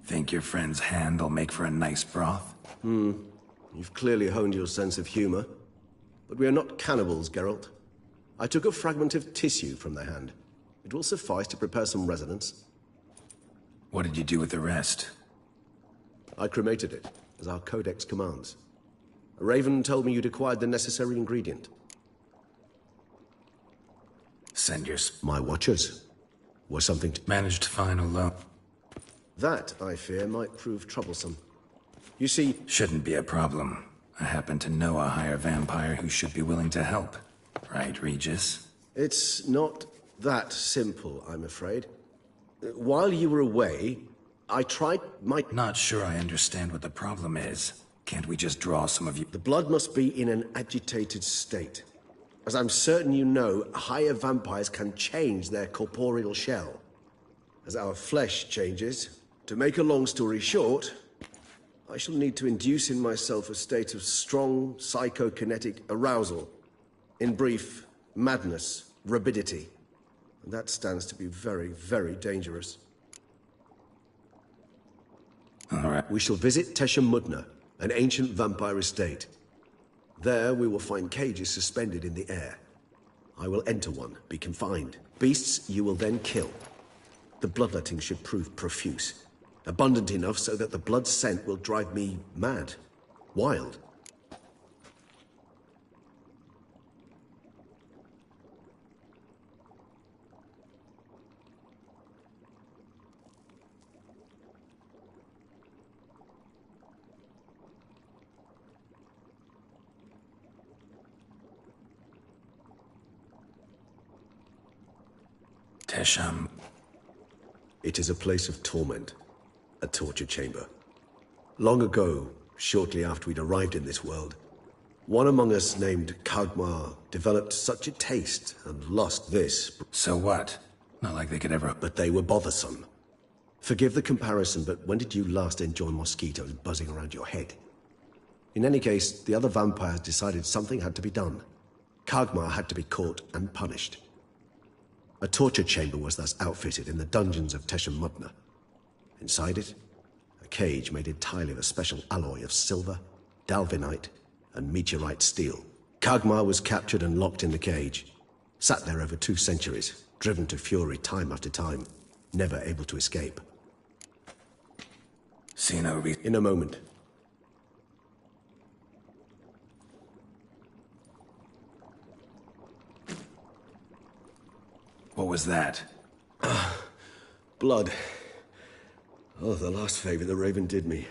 Think your friend's hand will make for a nice broth? You've clearly honed your sense of humor. But we are not cannibals, Geralt. I took a fragment of tissue from their hand. It will suffice to prepare some resonance. What did you do with the rest? I cremated it, as our codex commands. A raven told me you'd acquired the necessary ingredient. Send your... My watchers were something to... Managed to find a loan. That, I fear, might prove troublesome. You see... Shouldn't be a problem. I happen to know a higher vampire who should be willing to help. Right, Regis? It's not that simple, I'm afraid. While you were away, I tried my... Not sure I understand what the problem is. Can't we just draw some of you? The blood must be in an agitated state. As I'm certain you know, higher vampires can change their corporeal shell. As our flesh changes, to make a long story short, I shall need to induce in myself a state of strong psychokinetic arousal. In brief, madness, rabidity. And that stands to be very, very dangerous. All right. We shall visit Tesha Mudna, an ancient vampire estate. There we will find cages suspended in the air. I will enter one, be confined. Beasts you will then kill. The bloodletting should prove profuse. Abundant enough so that the blood scent will drive me mad. Wild. Tesham. It is a place of torment. A torture chamber. Long ago, shortly after we'd arrived in this world, one among us named Kagmar developed such a taste and lost this. So what? Not like they could ever... But they were bothersome. Forgive the comparison, but when did you last enjoy mosquitoes buzzing around your head? In any case, the other vampires decided something had to be done. Kagmar had to be caught and punished. A torture chamber was thus outfitted in the dungeons of Tesha Mudna. Inside it, a cage made entirely of a special alloy of silver, dalvinite, and meteorite steel. Kagmar was captured and locked in the cage. Sat there over 2 centuries, driven to fury time after time, never able to escape. See no reason. In a moment. What was that? Blood. Oh, the last favor the Raven did me.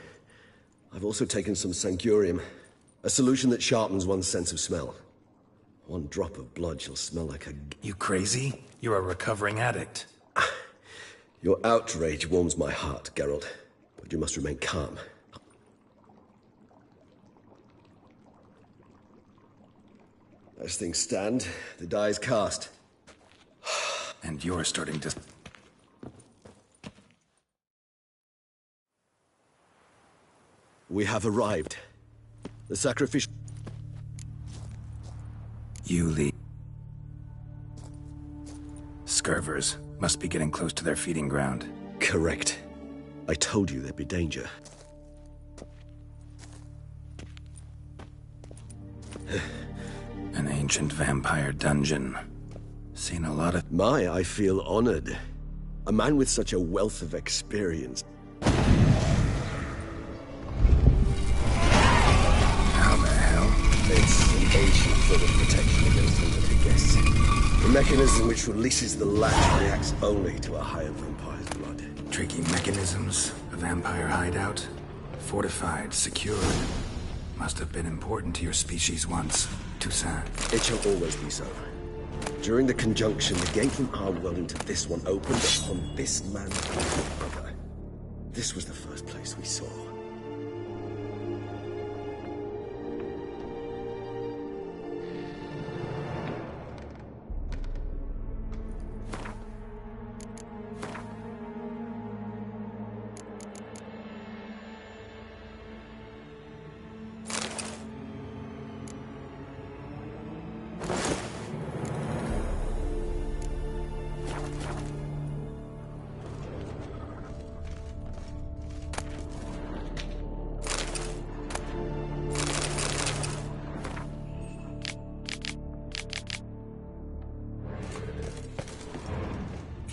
I've also taken some sancurium, a solution that sharpens one's sense of smell. 1 drop of blood shall smell like a... You crazy? You're a recovering addict. Your outrage warms my heart, Geralt, but you must remain calm. As things stand, the die is cast. And you're starting to... We have arrived. The sacrificial... You lead. Scurvers must be getting close to their feeding ground. Correct. I told you there'd be danger. An ancient vampire dungeon. Seen a lot of... I feel honored. A man with such a wealth of experience. It's an ancient form of protection against unwanted guests. The mechanism which releases the latch reacts only to a higher vampire's blood. Tricky mechanisms, a vampire hideout. Fortified, secured. Must have been important to your species once. Toussaint. It shall always be so. During the conjunction, the gate from our world into this one opened upon this man and his brother. This was the first place we saw.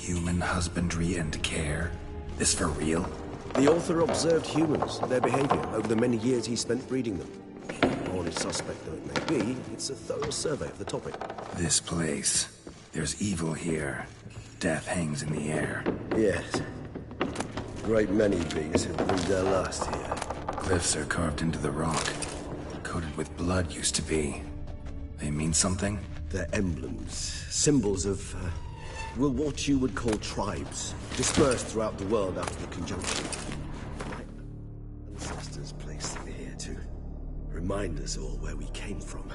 Human husbandry and care? This for real? The author observed humans, their behavior, over the many years he spent breeding them. Honest suspect though it may be, it's a thorough survey of the topic. This place. There's evil here. Death hangs in the air. Yes. Great many beings have breathed their last here. Glyphs are carved into the rock. Coated with blood used to be. They mean something? They're emblems, symbols of, what you would call tribes, dispersed throughout the world after the conjunction. My ancestors placed them here to remind us all where we came from.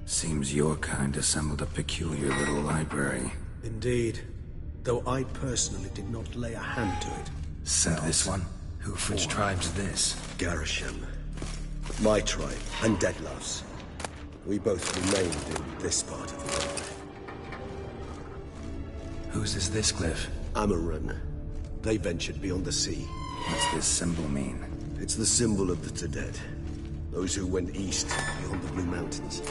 Seems your kind assembled a peculiar little library. Indeed. Though I personally did not lay a hand to it. Sent this one? Which tribe's this? Garisham. My tribe, and Deadlove's. We both remained in this part of the world. Whose is this glyph? Amaran. They ventured beyond the sea. What's this symbol mean? It's the symbol of the Tedead. Those who went east, beyond the Blue Mountains.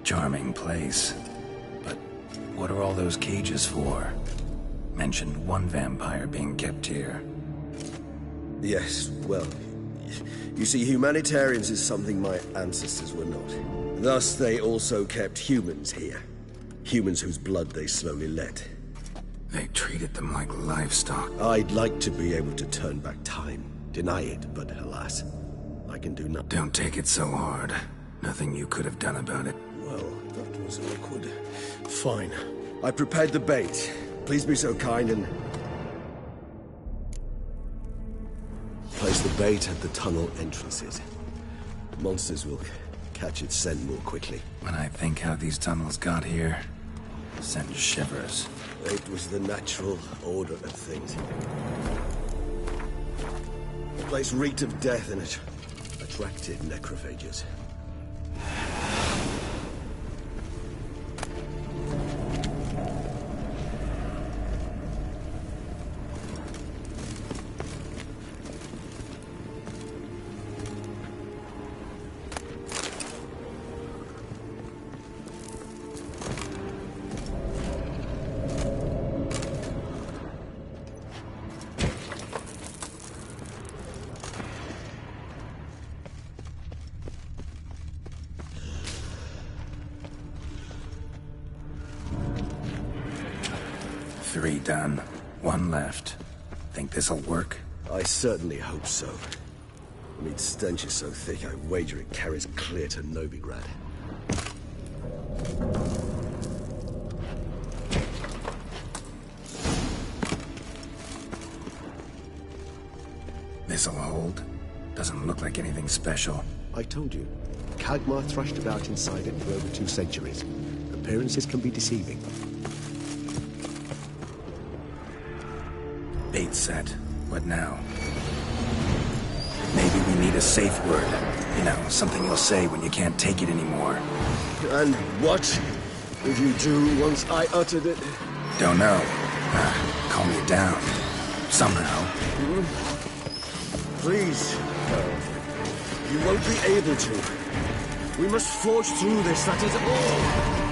Charming place. But what are all those cages for? Mentioned one vampire being kept here. Yes, well, you see, humanitarians is something my ancestors were not. Thus, they also kept humans here. Humans whose blood they slowly let. They treated them like livestock. I'd like to be able to turn back time, deny it, but alas, I can do nothing. Don't take it so hard. Nothing you could have done about it. Well, that was awkward. Fine. I prepared the bait. Please be so kind and... place the bait at the tunnel entrances. Monsters will catch its scent more quickly. When I think how these tunnels got here, send shivers. It was the natural order of things. The place reeked of death and it attracted necrophages. Three done. One left. Think this'll work? I certainly hope so. The meat stench is so thick, I wager it carries clear to Novigrad. This'll hold. Doesn't look like anything special. I told you. Kagmar thrashed about inside it for over 2 centuries. Appearances can be deceiving. Bait set. What now? Maybe we need a safe word. You know, something you'll say when you can't take it anymore. And what would you do once I uttered it? Don't know. Calm you down. Somehow. Please, no. You won't be able to. We must forge through this, that is all.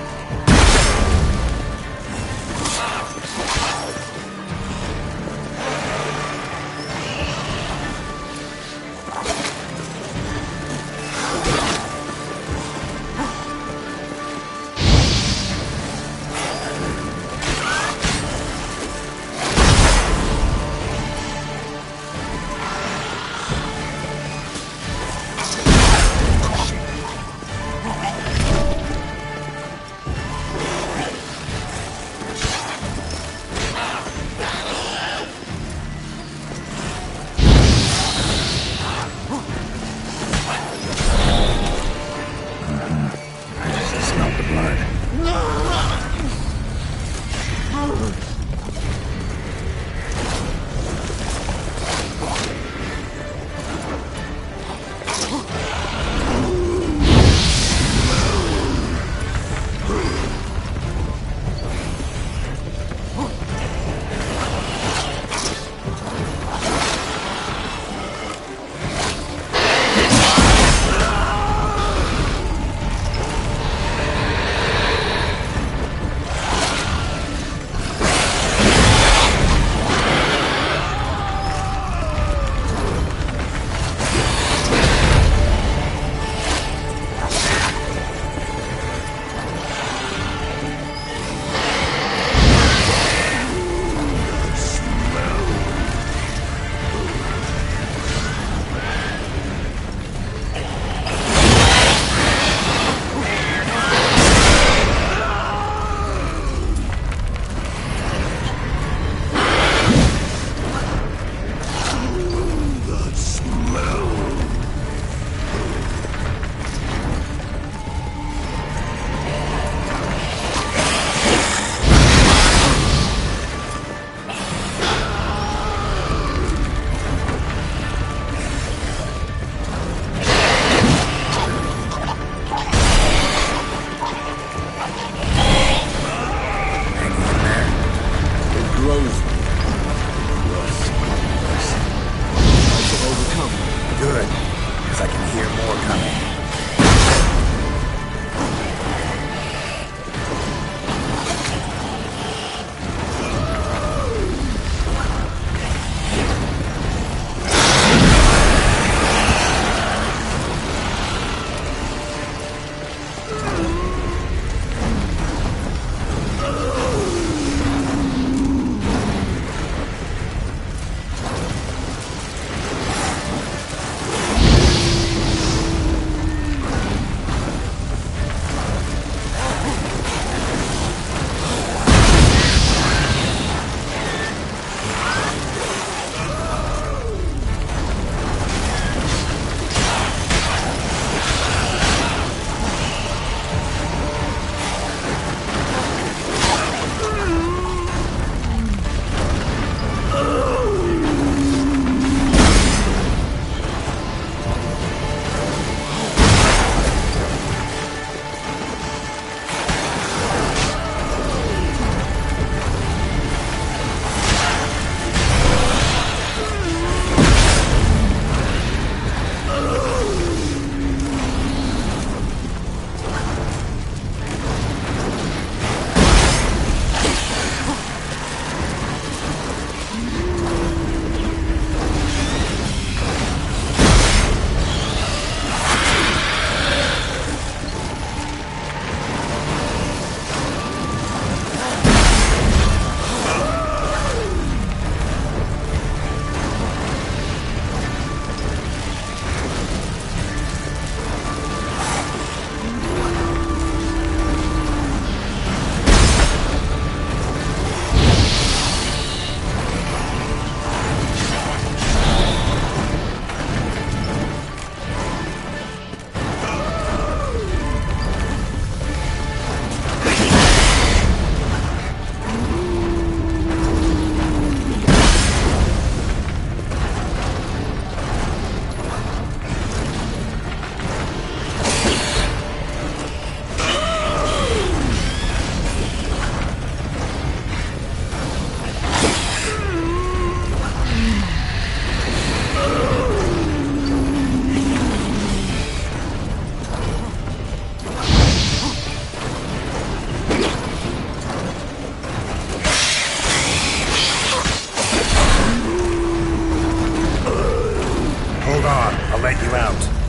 let you out.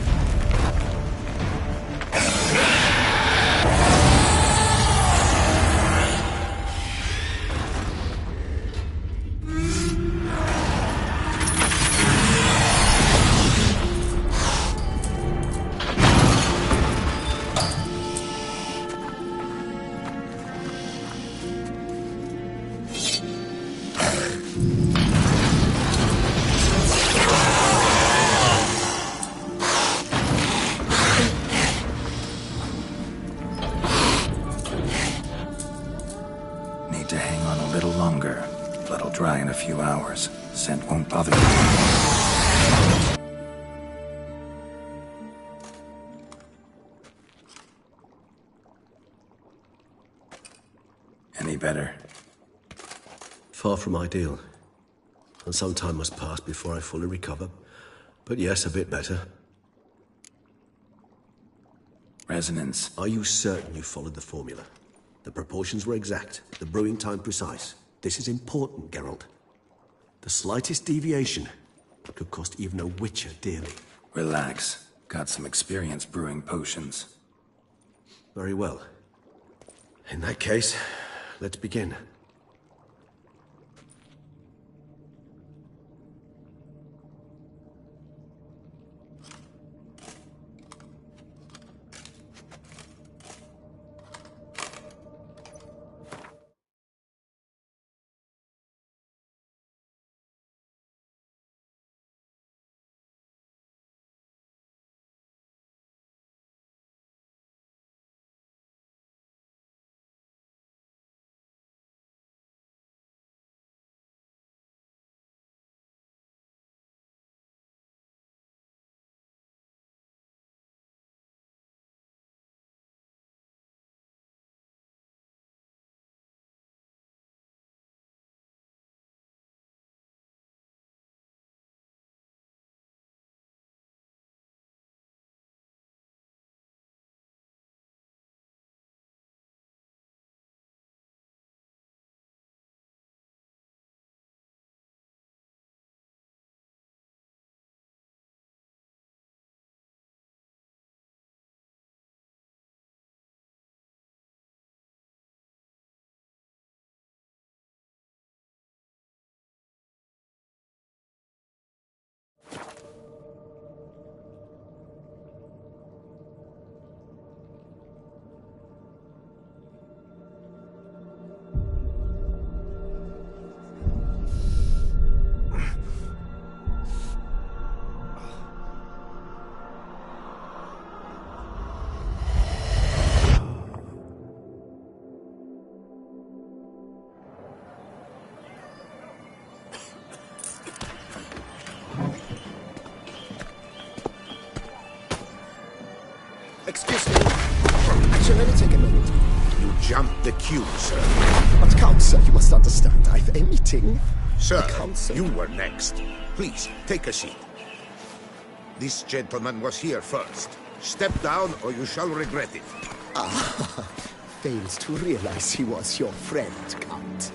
To hang on a little longer. Blood'll dry in a few hours. Scent won't bother you. Any better? Far from ideal. And some time must pass before I fully recover. But yes, a bit better. Resonance. Are you certain you followed the formula? The proportions were exact, the brewing time precise. This is important, Geralt. The slightest deviation could cost even a witcher dearly. Relax. Got some experience brewing potions. Very well. In that case, let's begin. Excuse me. Actually, let me take a minute. You jumped the queue, sir. But Council, you must understand, I've a meeting. Sir, The council. you were next. Please, take a seat. This gentleman was here first. Step down or you shall regret it. Fails to realize he was your friend, Count.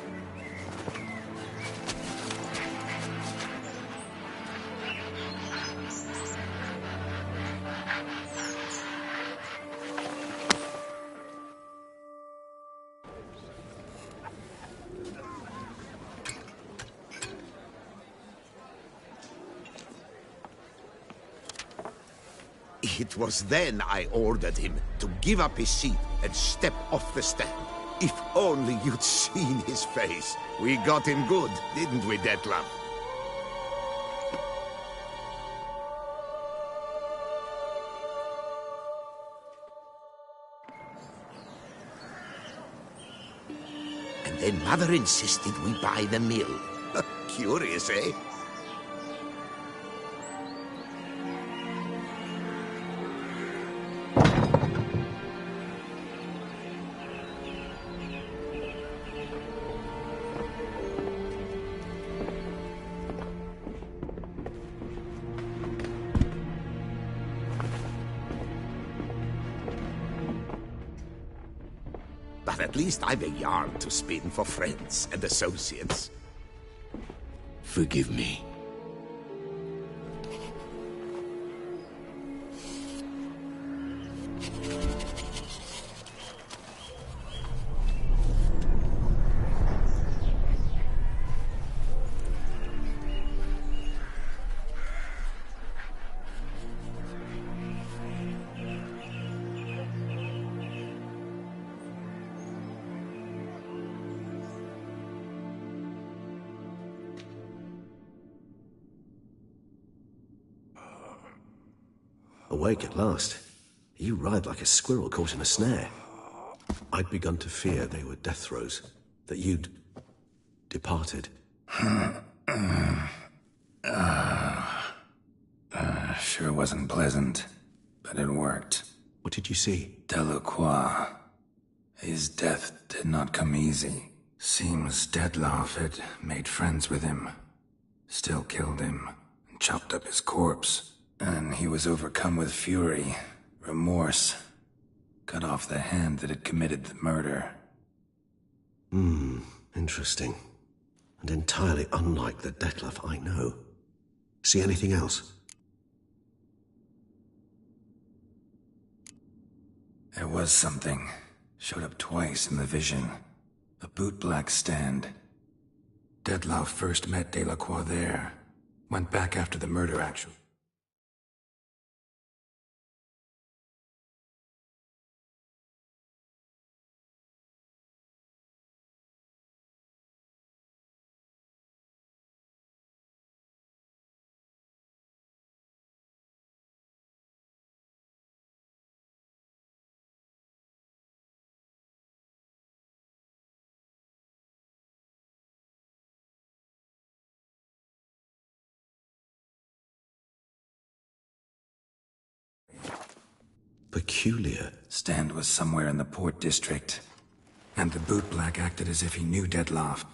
It was then I ordered him to give up his seat and step off the stand. If only you'd seen his face. We got him good, didn't we, Detlef? And then Mother insisted we buy the mill. Curious, eh? But at least I've a yarn to spin for friends and associates. Forgive me. awake at last. You writhed like a squirrel caught in a snare. I'd begun to fear they were death throes, that you'd departed. Sure wasn't pleasant, but it worked. What did you see? Delacroix. His death did not come easy. Seems Dettlaff had made friends with him, still killed him, and chopped up his corpse. And he was overcome with fury, remorse, cut off the hand that had committed the murder. Interesting. And entirely unlike the Dettlaff I know. See anything else? There was something. Showed up twice in the vision. A bootblack stand. Dettlaff first met Delacroix there. Went back after the murder, actually. Peculiar. Stand was somewhere in the port district. And the bootblack acted as if he knew Dettlaff.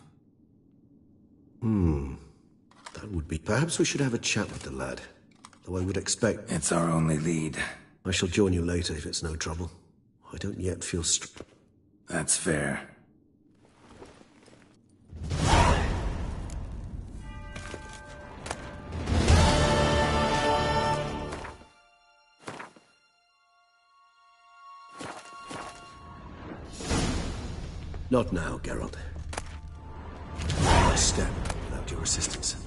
That would be... Perhaps we should have a chat with the lad. Though I would expect... It's our only lead. I shall join you later if it's no trouble. I don't yet feel That's fair. Not now, Geralt. A step without your assistance.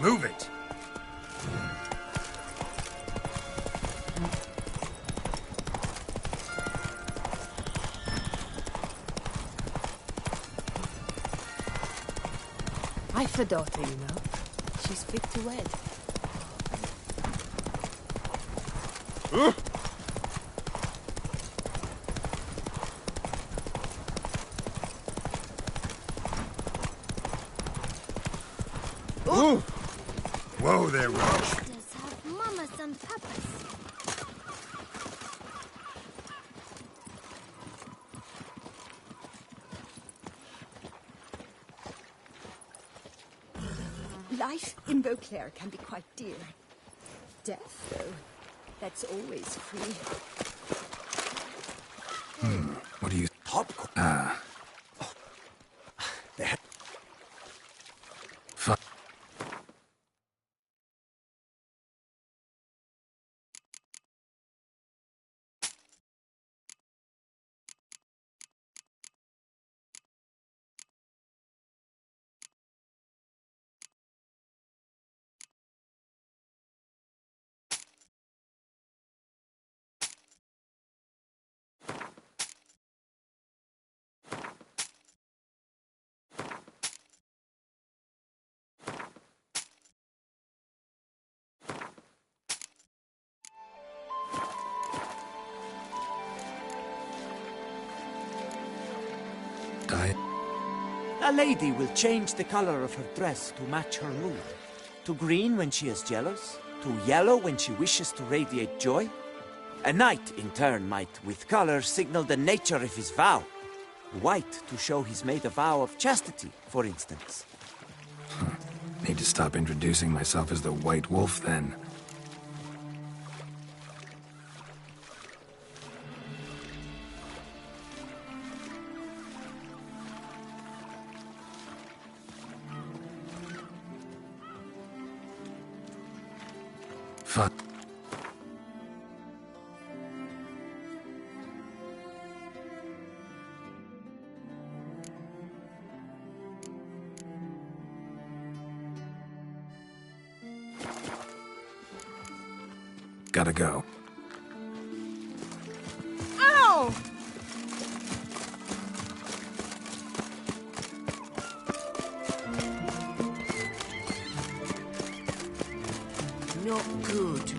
Move it! I've a daughter, you know. She's fit to wed. Whoa there, Roach. Does have mamas and papas. Life in Beauclair can be quite dear. Death, though, that's always free. What do you... Popcorn. Fuck. A lady will change the color of her dress to match her mood. To green when she is jealous, to yellow when she wishes to radiate joy. A knight, in turn, might, with color, signal the nature of his vow. White to show he's made a vow of chastity, for instance. Need to stop introducing myself as the White Wolf, then. Fuck. Gotta go. Ow! Not good.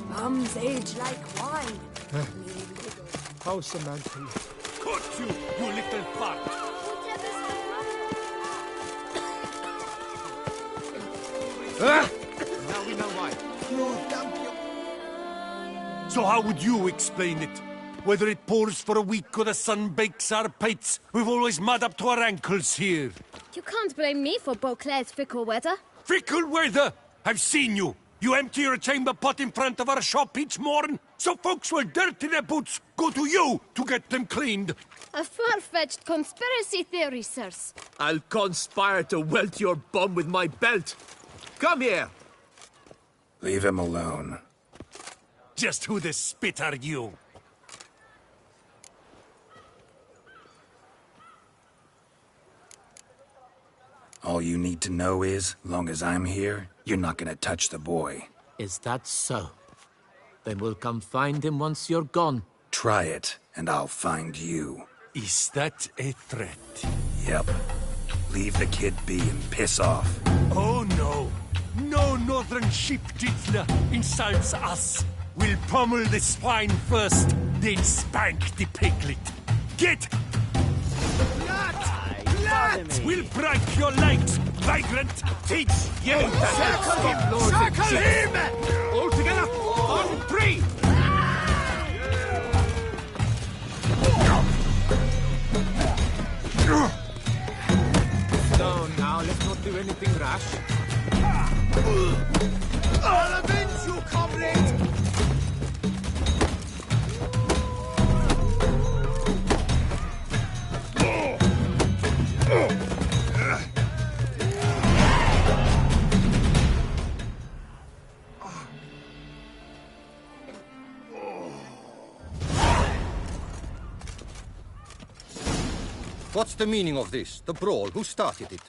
Mums age like wine. How's the man, please? Cut you little fart! Now we know why. So how would you explain it? Whether it pours for a week or the sun bakes our pates, we've always mud up to our ankles here. You can't blame me for Beauclair's fickle weather. Fickle weather! I've seen you. You empty your chamber pot in front of our shop each morn, so folks will dirty their boots, go to you to get them cleaned. A far-fetched conspiracy theory, sirs. I'll conspire to welt your bum with my belt. Come here! Leave him alone. Just who the spit are you? All you need to know is, long as I'm here, you're not gonna touch the boy. Is that so? Then we'll come find him once you're gone. Try it, and I'll find you. Is that a threat? Yep. Leave the kid be and piss off. Oh no! No northern sheep tiddler insults us! We'll pummel the swine first, then spank the piglet. Get! Lad! We'll break your legs, vagrant! Teach you! Circle him! Circle him! All together! On three! So now, let's not do anything rash. I'll avenge you, comrade! What's the meaning of this? The brawl? Who started it?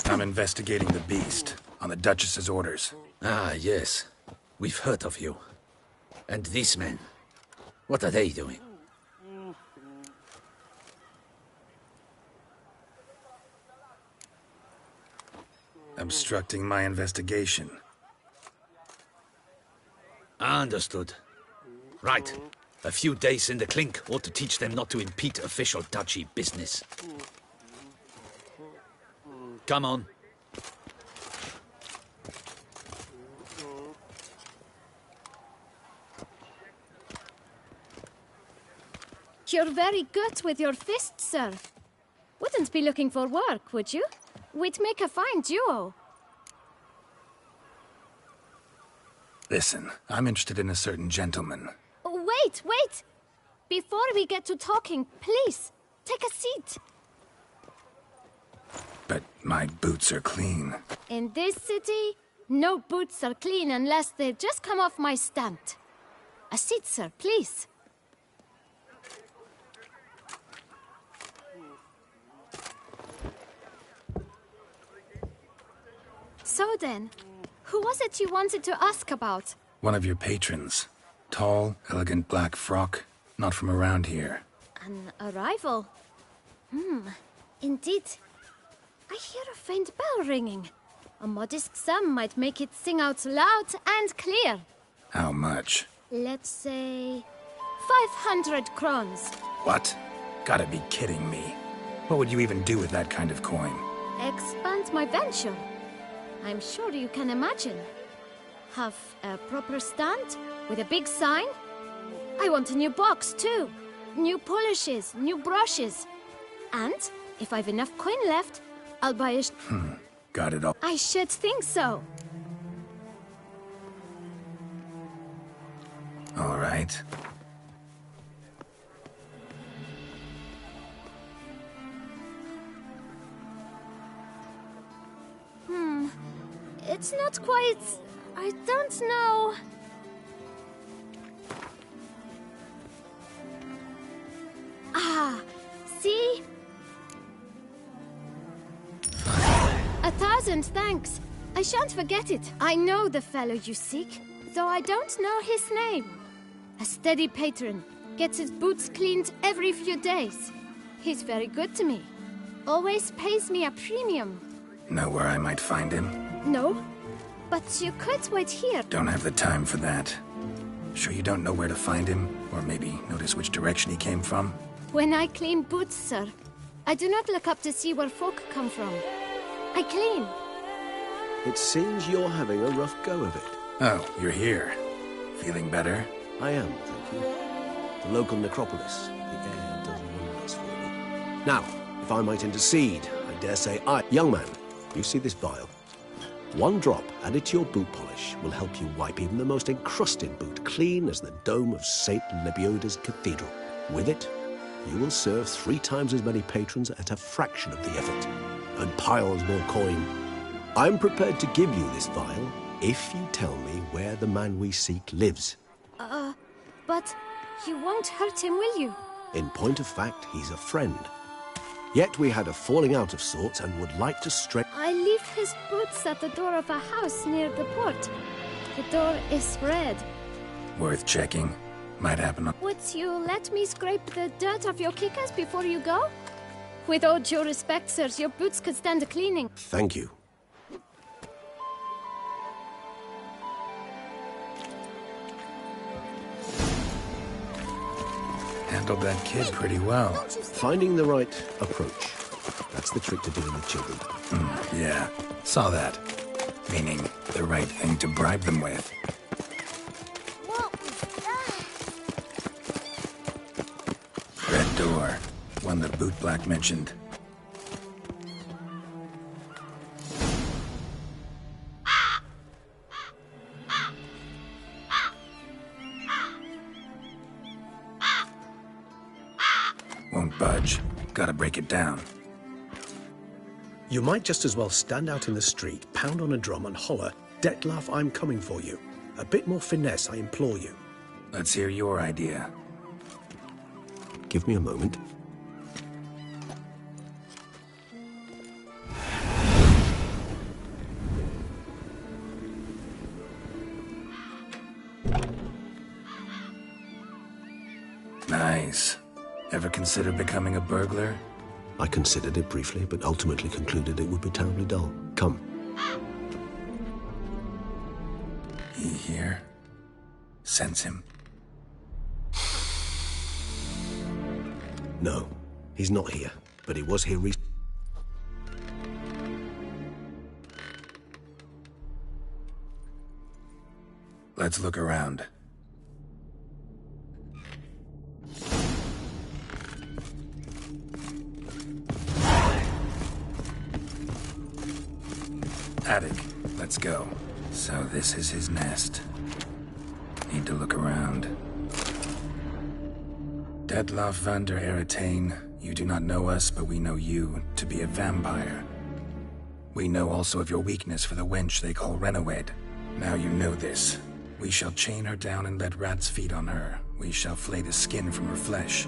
I'm investigating the beast, on the Duchess's orders. Ah, yes. We've heard of you. And these men, what are they doing? Obstructing my investigation. Understood. Right. A few days in the clink ought to teach them not to impede official duchy business. Come on. You're very good with your fists, sir. Wouldn't be looking for work, would you? We'd make a fine duo. Listen, I'm interested in a certain gentleman. Wait, wait! Before we get to talking, please, take a seat. But my boots are clean. In this city, no boots are clean unless they just come off my stand. A seat, sir, please. So then, who was it you wanted to ask about? One of your patrons. Tall, elegant black frock. Not from around here. An arrival? Indeed. I hear a faint bell ringing. A modest sum might make it sing out loud and clear. How much? Let's say 500 crowns. What? Gotta be kidding me. What would you even do with that kind of coin? Expand my venture. I'm sure you can imagine. Have a proper stand with a big sign. I want a new box too. New polishes, new brushes. And if I've enough coin left, I'll buy a... Got it all. I should think so. All right. It's not quite... I don't know... Ah, see? 1,000 thanks. I shan't forget it. I know the fellow you seek, though I don't know his name. A steady patron. Gets his boots cleaned every few days. He's very good to me. Always pays me a premium. Know where I might find him? No, but you could wait here. Don't have the time for that. Sure you don't know where to find him? Or maybe notice which direction he came from? When I clean boots, sir, I do not look up to see where folk come from. I clean. It seems you're having a rough go of it. Oh, you're here. Feeling better? I am, thank you. The local necropolis. The air does wonders for me. Now, if I might intercede, I dare say Young man, you see this vial? One drop added to your boot polish will help you wipe even the most encrusted boot clean as the dome of St. Lebioda's cathedral. With it, you will serve 3 times as many patrons at a fraction of the effort, and piles more coin. I'm prepared to give you this vial if you tell me where the man we seek lives. But you won't hurt him, will you? In point of fact, he's a friend. Yet we had a falling out of sorts and would like to stretch... I leave his boots at the door of a house near the port. The door is red. Worth checking. Might happen on... Would you let me scrape the dirt off your kickers before you go? With all due respect, sirs, your boots could stand a cleaning. Thank you. Handled that kid pretty well. Finding the right approach. That's the trick to dealing with children. Yeah, saw that. Meaning, the right thing to bribe them with. What was that? Red door. One that Bootblack mentioned. Won't budge. Gotta break it down. You might just as well stand out in the street, pound on a drum and holler, "Dettlaff, I'm coming for you." A bit more finesse, I implore you. Let's hear your idea. Give me a moment. Nice. Ever consider becoming a burglar? I considered it briefly, but ultimately concluded it would be terribly dull. Come. He here? Sense him. No, he's not here, but he was here recently. Let's look around. Attic. Let's go. So this is his nest. Need to look around. Dettlaff van der Eretain, you do not know us, but we know you to be a vampire. We know also of your weakness for the wench they call Renawed. Now you know this. We shall chain her down and let rats feed on her. We shall flay the skin from her flesh.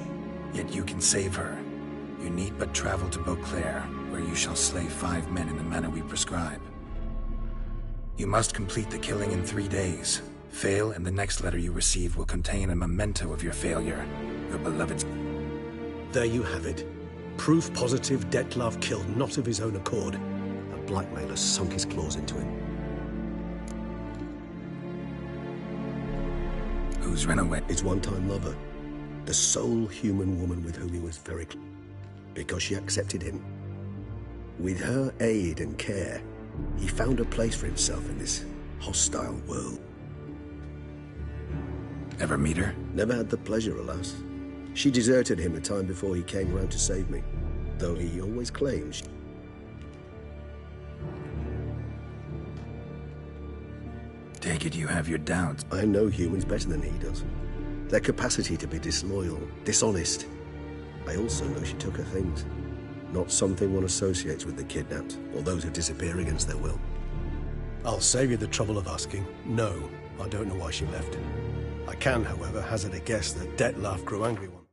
Yet you can save her. You need but travel to Beauclair, where you shall slay 5 men in the manner we prescribe. You must complete the killing in 3 days. Fail, and the next letter you receive will contain a memento of your failure. Your beloved's... There you have it. Proof positive Dettlaff killed not of his own accord. A blackmailer sunk his claws into him. Who's Renawed? His one-time lover. The sole human woman with whom he was very close, because she accepted him. With her aid and care, he found a place for himself in this hostile world. Ever meet her? Never had the pleasure, alas. She deserted him a time before he came round to save me, though he always claims. Take it you have your doubts. I know humans better than he does. Their capacity to be disloyal, dishonest. I also know she took her things. Not something one associates with the kidnapped, or those who disappear against their will. I'll save you the trouble of asking. No, I don't know why she left. I can, however, hazard a guess that Dettlaff grew angry one